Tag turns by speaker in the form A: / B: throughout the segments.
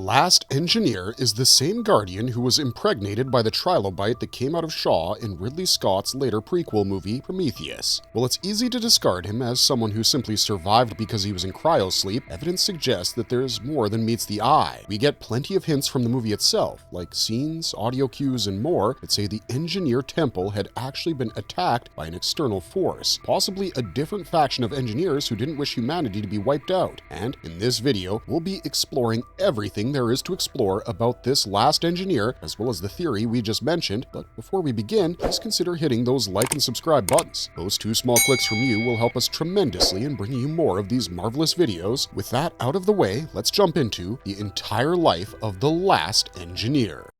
A: last engineer is the same Guardian who was impregnated by the Trilobite that came out of Shaw in Ridley Scott's later prequel movie, Prometheus. While it's easy to discard him as someone who simply survived because he was in cryosleep, evidence suggests that there's more than meets the eye. We get plenty of hints from the movie itself, like scenes, audio cues, and more that say the engineer temple had actually been attacked by an external force, possibly a different faction of engineers who didn't wish humanity to be wiped out. And in this video, we'll be exploring everything there is to explore about this last engineer, as well as the theory we just mentioned. But before we begin, please consider hitting those like and subscribe buttons. Those two small clicks from you will help us tremendously in bringing you more of these marvelous videos. With that out of the way, let's jump into the entire life of the last engineer.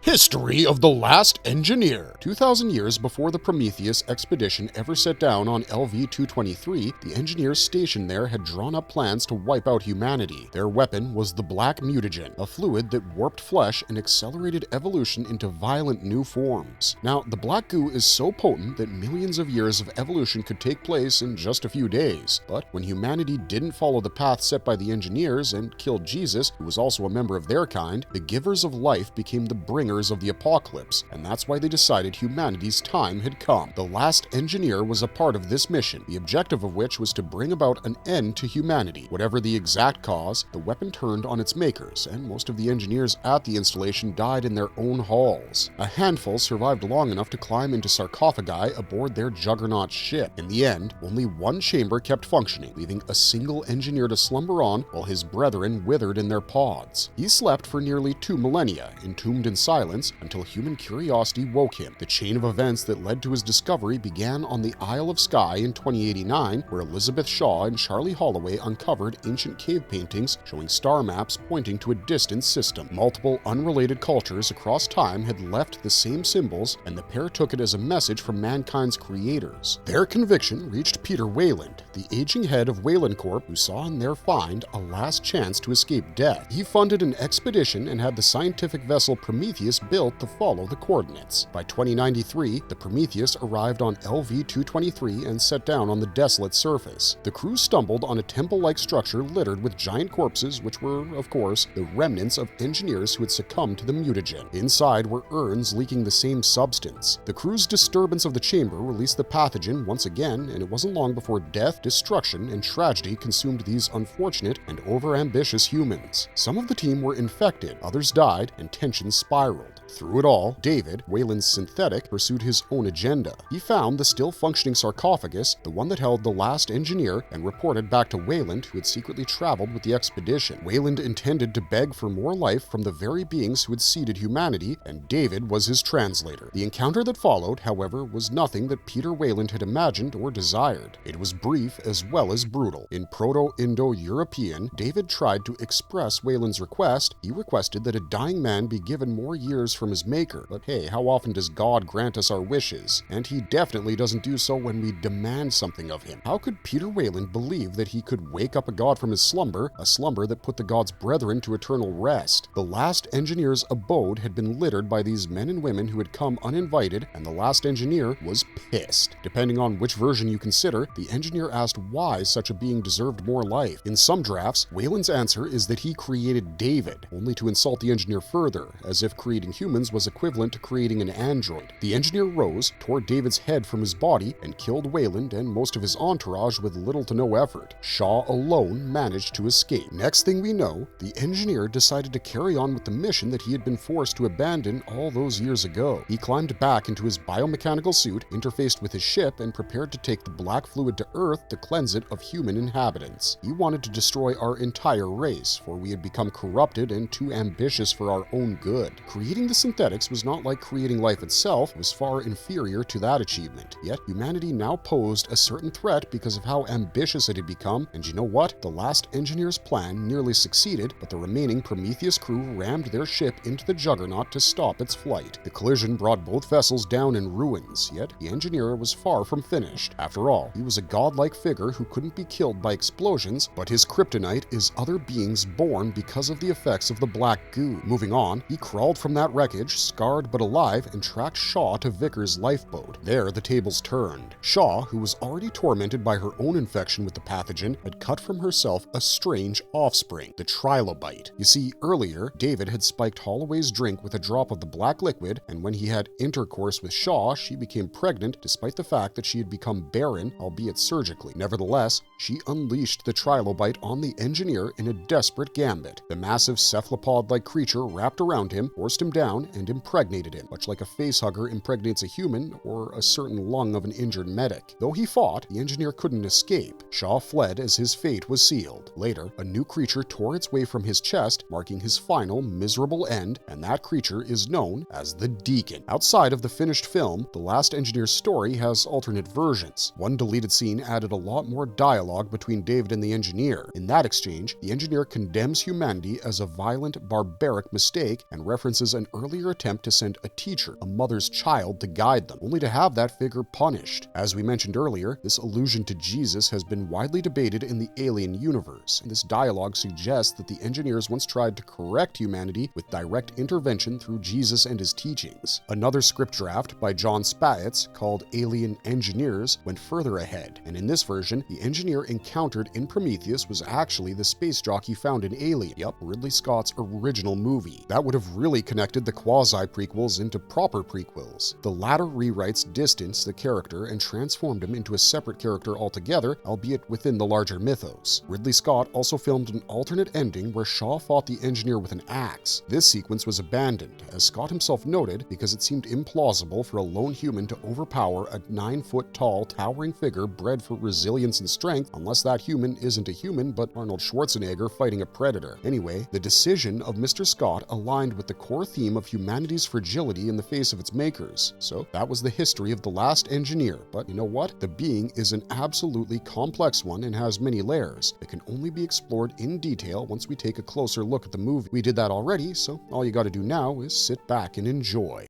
A: History of the Last Engineer. 2,000 years before the Prometheus expedition ever set down on LV-223, the engineers stationed there had drawn up plans to wipe out humanity. Their weapon was the black mutagen, a fluid that warped flesh and accelerated evolution into violent new forms. Now, the black goo is so potent that millions of years of evolution could take place in just a few days. But when humanity didn't follow the path set by the engineers and killed Jesus, who was also a member of their kind, the givers of life became the bringers of the apocalypse, and that's why they decided humanity's time had come. The last engineer was a part of this mission, the objective of which was to bring about an end to humanity. Whatever the exact cause, the weapon turned on its makers, and most of the engineers at the installation died in their own halls. A handful survived long enough to climb into sarcophagi aboard their juggernaut ship. In the end, only one chamber kept functioning, leaving a single engineer to slumber on while his brethren withered in their pods. He slept for nearly 2 millennia, entombed in silence, until human curiosity woke him. The chain of events that led to his discovery began on the Isle of Skye in 2089, where Elizabeth Shaw and Charlie Holloway uncovered ancient cave paintings showing star maps pointing to a distant system. Multiple unrelated cultures across time had left the same symbols, and the pair took it as a message from mankind's creators. Their conviction reached Peter Weyland, the aging head of Weyland Corp, who saw in their find a last chance to escape death. He funded an expedition and had the scientific vessel Prometheus built to follow the coordinates. By 2093, the Prometheus arrived on LV-223 and set down on the desolate surface. The crew stumbled on a temple-like structure littered with giant corpses, which were, of course, the remnants of engineers who had succumbed to the mutagen. Inside were urns leaking the same substance. The crew's disturbance of the chamber released the pathogen once again, and it wasn't long before death, destruction, and tragedy consumed these unfortunate and overambitious humans. Some of the team were infected, others died, and tensions spiraled. Through it all, David, Weyland's synthetic, pursued his own agenda. He found the still-functioning sarcophagus, the one that held the last engineer, and reported back to Weyland, who had secretly traveled with the expedition. Weyland intended to beg for more life from the very beings who had seeded humanity, and David was his translator. The encounter that followed, however, was nothing that Peter Weyland had imagined or desired. It was brief as well as brutal. In Proto-Indo-European, David tried to express Weyland's request. He requested that a dying man be given more years from his maker. But hey, how often does God grant us our wishes? And he definitely doesn't do so when we demand something of him. How could Peter Weyland believe that he could wake up a god from his slumber, a slumber that put the god's brethren to eternal rest? The last engineer's abode had been littered by these men and women who had come uninvited, and the last engineer was pissed. Depending on which version you consider, the engineer asked why such a being deserved more life. In some drafts, Weyland's answer is that he created David, only to insult the engineer further, as if creating humans was equivalent to creating an android. The engineer rose, tore David's head from his body, and killed Weyland and most of his entourage with little to no effort. Shaw alone managed to escape. Next thing we know, the engineer decided to carry on with the mission that he had been forced to abandon all those years ago. He climbed back into his biomechanical suit, interfaced with his ship, and prepared to take the black fluid to Earth to cleanse it of human inhabitants. He wanted to destroy our entire race, for we had become corrupted and too ambitious for our own good. Creating the synthetics was not like creating life itself, it was far inferior to that achievement. Yet humanity now posed a certain threat because of how ambitious it had become, and you know what? The last engineer's plan nearly succeeded, but the remaining Prometheus crew rammed their ship into the juggernaut to stop its flight. The collision brought both vessels down in ruins, yet the engineer was far from finished. After all, he was a godlike figure who couldn't be killed by explosions, but his kryptonite is other beings born because of the effects of the black goo. Moving on, he crawled from from that wreckage, scarred but alive, and tracked Shaw to Vickers' lifeboat. There, the tables turned. Shaw, who was already tormented by her own infection with the pathogen, had cut from herself a strange offspring, the Trilobite. You see, earlier, David had spiked Holloway's drink with a drop of the black liquid, and when he had intercourse with Shaw, she became pregnant despite the fact that she had become barren, albeit surgically. Nevertheless, she unleashed the Trilobite on the engineer in a desperate gambit. The massive cephalopod-like creature wrapped around him, forced him down, and impregnated him, much like a facehugger impregnates a human or a certain lung of an injured medic. Though he fought, the engineer couldn't escape. Shaw fled as his fate was sealed. Later, a new creature tore its way from his chest, marking his final miserable end, and that creature is known as the Deacon. Outside of the finished film, The Last Engineer's story has alternate versions. One deleted scene added a lot more dialogue between David and the engineer. In that exchange, the engineer condemns humanity as a violent, barbaric mistake and references an earlier attempt to send a teacher, a mother's child, to guide them, only to have that figure punished. As we mentioned earlier, this allusion to Jesus has been widely debated in the Alien universe, and this dialogue suggests that the engineers once tried to correct humanity with direct intervention through Jesus and his teachings. Another script draft by John Spatz, called Alien Engineers, went further ahead, and in this version, the engineer encountered in Prometheus was actually the space jockey found in Alien. Yup, Ridley Scott's original movie. That would have really connected the quasi-prequels into proper prequels. The latter rewrites distanced the character and transformed him into a separate character altogether, albeit within the larger mythos. Ridley Scott also filmed an alternate ending where Shaw fought the engineer with an axe. This sequence was abandoned, as Scott himself noted, because it seemed implausible for a lone human to overpower a 9-foot-tall, towering figure bred for resilience and strength, unless that human isn't a human but Arnold Schwarzenegger fighting a predator. Anyway, the decision of Mr. Scott aligned with the core theme of humanity's fragility in the face of its makers. So that was the history of The Last Engineer. But you know what? The being is an absolutely complex one and has many layers that can only be explored in detail once we take a closer look at the movie. We did that already, so all you gotta do now is sit back and enjoy.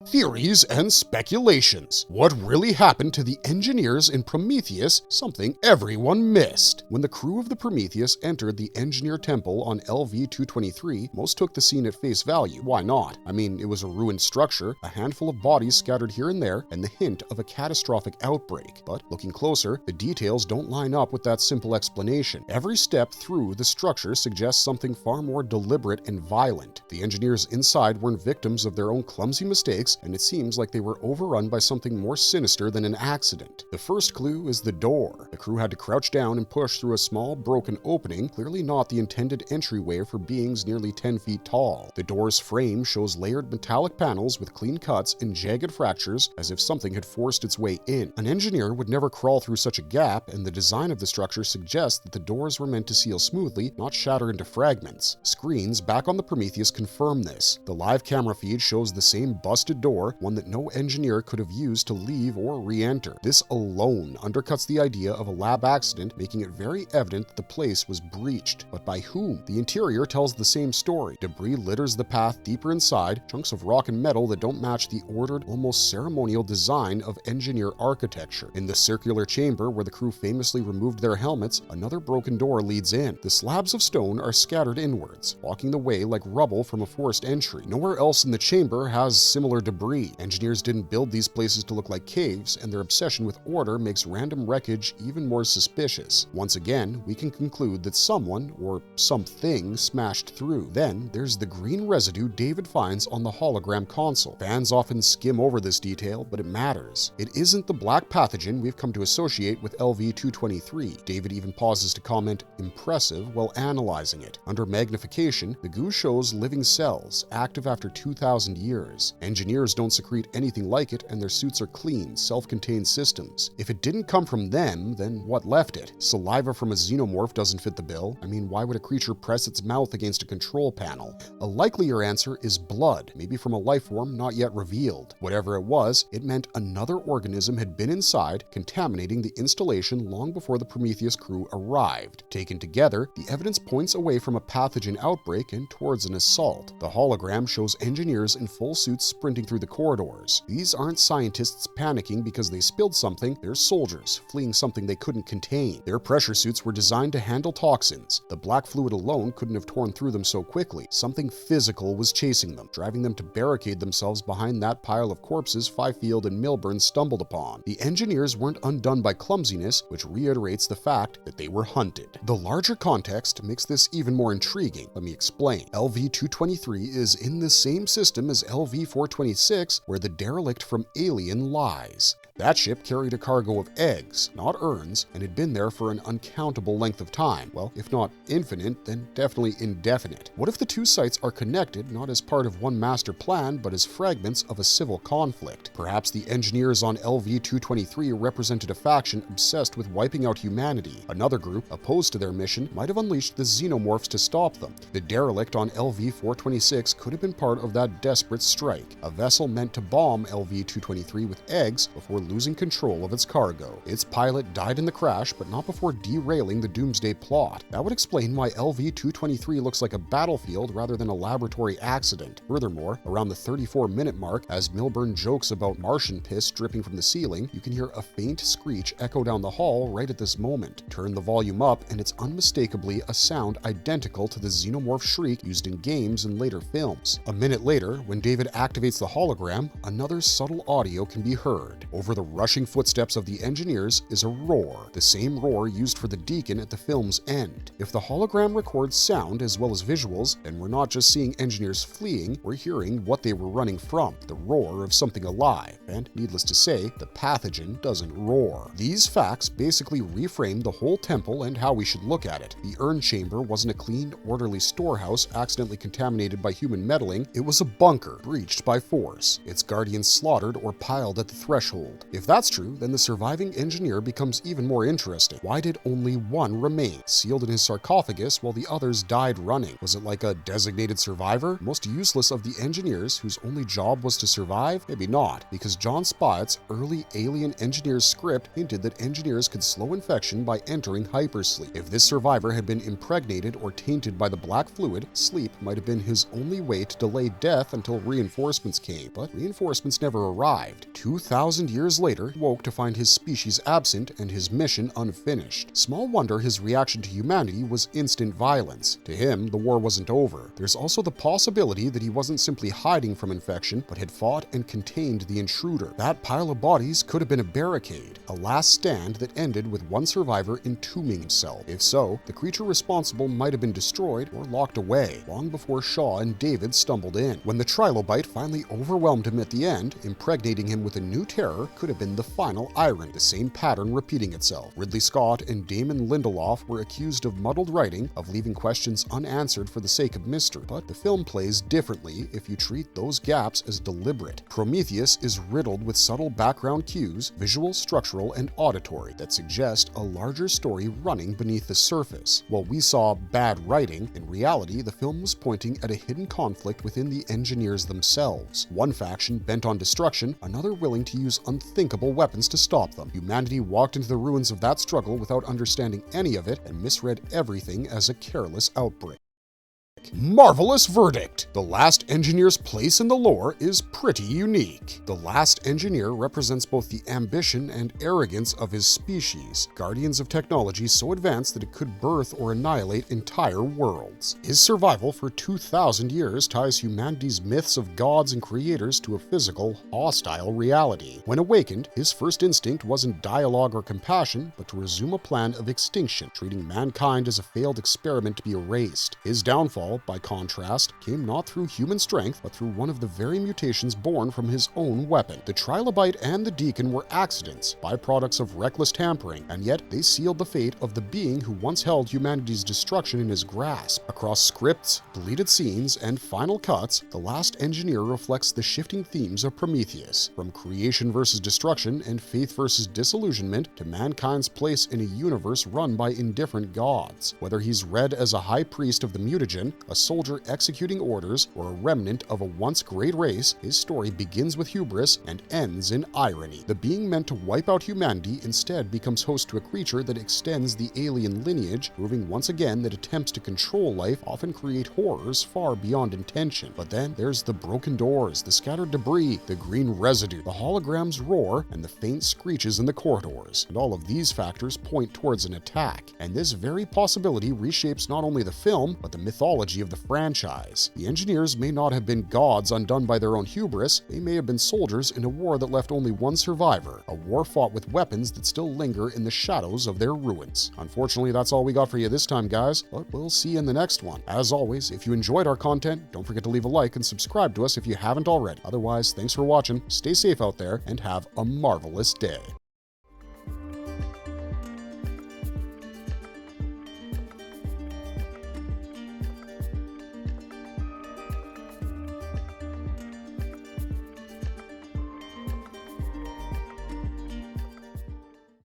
A: Theories and speculations. What really happened to the engineers in Prometheus? Something everyone missed. When the crew of the Prometheus entered the engineer temple on LV-223, most took the scene at face value. Why not? I mean, it was a ruined structure, a handful of bodies scattered here and there, and the hint of a catastrophic outbreak. But looking closer, the details don't line up with that simple explanation. Every step through the structure suggests something far more deliberate and violent. The engineers inside weren't victims of their own clumsy mistakes, and it seems like they were overrun by something more sinister than an accident. The first clue is the door. The crew had to crouch down and push through a small broken opening, clearly not the intended entryway for beings nearly 10 feet tall. The door's frame shows layered metallic panels with clean cuts and jagged fractures, as if something had forced its way in. An engineer would never crawl through such a gap, and the design of the structure suggests that the doors were meant to seal smoothly, not shatter into fragments. Screens back on the Prometheus confirm this. The live camera feed shows the same busted door, one that no engineer could have used to leave or re-enter. This alone undercuts the idea of a lab accident, making it very evident that the place was breached. But by whom? The interior tells the same story. Debris litters the path deeper inside, chunks of rock and metal that don't match the ordered, almost ceremonial design of engineer architecture. In the circular chamber where the crew famously removed their helmets, another broken door leads in. The slabs of stone are scattered inwards, blocking the way like rubble from a forced entry. Nowhere else in the chamber has similar debris. Engineers didn't build these places to look like caves, and their obsession with order makes random wreckage even more suspicious. Once again, we can conclude that someone, or something, smashed through. Then, there's the green residue David finds on the hologram console. Fans often skim over this detail, but it matters. It isn't the black pathogen we've come to associate with LV-223. David even pauses to comment, "impressive," while analyzing it. Under magnification, the goo shows living cells, active after 2,000 years. Engineers don't secrete anything like it, and their suits are clean, self-contained systems. If it didn't come from them, then what left it? Saliva from a xenomorph doesn't fit the bill. I mean, why would a creature press its mouth against a control panel? A likelier answer is blood, maybe from a life form not yet revealed. Whatever it was, it meant another organism had been inside, contaminating the installation long before the Prometheus crew arrived. Taken together, the evidence points away from a pathogen outbreak and towards an assault. The hologram shows engineers in full suits sprinting raging through the corridors. These aren't scientists panicking because they spilled something, they're soldiers fleeing something they couldn't contain. Their pressure suits were designed to handle toxins. The black fluid alone couldn't have torn through them so quickly. Something physical was chasing them, driving them to barricade themselves behind that pile of corpses Fifield and Milburn stumbled upon. The engineers weren't undone by clumsiness, which reiterates the fact that they were hunted. The larger context makes this even more intriguing. Let me explain. LV-223 is in the same system as LV-426, where the derelict from Alien lies. That ship carried a cargo of eggs, not urns, and had been there for an uncountable length of time. Well, if not infinite, then definitely indefinite. What if the two sites are connected, not as part of one master plan, but as fragments of a civil conflict? Perhaps the engineers on LV-223 represented a faction obsessed with wiping out humanity. Another group, opposed to their mission, might have unleashed the xenomorphs to stop them. The derelict on LV-426 could have been part of that desperate strike, a vessel meant to bomb LV-223 with eggs before losing control of its cargo. Its pilot died in the crash, but not before derailing the doomsday plot. That would explain why LV-223 looks like a battlefield rather than a laboratory accident. Furthermore, around the 34-minute mark, as Milburn jokes about Martian piss dripping from the ceiling, you can hear a faint screech echo down the hall right at this moment. Turn the volume up, and it's unmistakably a sound identical to the xenomorph shriek used in games and later films. A minute later, when David activates the hologram, another subtle audio can be heard. Over the rushing footsteps of the engineers is a roar, the same roar used for the Deacon at the film's end. If the hologram records sound as well as visuals, then we're not just seeing engineers fleeing, we're hearing what they were running from, the roar of something alive, and needless to say, the pathogen doesn't roar. These facts basically reframe the whole temple and how we should look at it. The urn chamber wasn't a clean, orderly storehouse accidentally contaminated by human meddling, it was a bunker breached by force, its guardians slaughtered or piled at the threshold. If that's true, then the surviving engineer becomes even more interesting. Why did only one remain, sealed in his sarcophagus, while the others died running? Was it like a designated survivor? Most useless of the engineers, whose only job was to survive? Maybe not, because John Spyatt's early Alien Engineers script hinted that engineers could slow infection by entering hypersleep. If this survivor had been impregnated or tainted by the black fluid, sleep might have been his only way to delay death until reinforcements came. But reinforcements never arrived. 2,000 years later, he woke to find his species absent and his mission unfinished. Small wonder his reaction to humanity was instant violence. To him, the war wasn't over. There's also the possibility that he wasn't simply hiding from infection, but had fought and contained the intruder. That pile of bodies could have been a barricade, a last stand that ended with one survivor entombing himself. If so, the creature responsible might have been destroyed or locked away, long before Shaw and David stumbled in. When the Trilobite finally overwhelmed him at the end, impregnating him with a new terror could have been the final irony, the same pattern repeating itself. Ridley Scott and Damon Lindelof were accused of muddled writing, of leaving questions unanswered for the sake of mystery, but the film plays differently if you treat those gaps as deliberate. Prometheus is riddled with subtle background cues, visual, structural, and auditory, that suggest a larger story running beneath the surface. While we saw bad writing, in reality the film was pointing at a hidden conflict within the engineers themselves. One faction bent on destruction, another willing to use unthinkable weapons to stop them. Humanity walked into the ruins of that struggle without understanding any of it and misread everything as a careless outbreak. Marvelous verdict! The Last Engineer's place in the lore is pretty unique. The Last Engineer represents both the ambition and arrogance of his species, guardians of technology so advanced that it could birth or annihilate entire worlds. His survival for 2,000 years ties humanity's myths of gods and creators to a physical, hostile reality. When awakened, his first instinct wasn't dialogue or compassion, but to resume a plan of extinction, treating mankind as a failed experiment to be erased. His downfall, by contrast, came not through human strength, but through one of the very mutations born from his own weapon. The Trilobite and the Deacon were accidents, byproducts of reckless tampering, and yet they sealed the fate of the being who once held humanity's destruction in his grasp. Across scripts, deleted scenes, and final cuts, The Last Engineer reflects the shifting themes of Prometheus, from creation versus destruction and faith versus disillusionment to mankind's place in a universe run by indifferent gods. Whether he's read as a high priest of the mutagen, a soldier executing orders, or a remnant of a once great race, his story begins with hubris and ends in irony. The being meant to wipe out humanity instead becomes host to a creature that extends the alien lineage, proving once again that attempts to control life often create horrors far beyond intention. But then there's the broken doors, the scattered debris, the green residue, the hologram's roar, and the faint screeches in the corridors. And all of these factors point towards an attack. And this very possibility reshapes not only the film, but the mythology of the franchise. The engineers may not have been gods undone by their own hubris, they may have been soldiers in a war that left only one survivor, a war fought with weapons that still linger in the shadows of their ruins. Unfortunately, that's all we got for you this time, guys, but we'll see you in the next one. As always, if you enjoyed our content, don't forget to leave a like and subscribe to us if you haven't already. Otherwise, thanks for watching, stay safe out there, and have a marvelous day.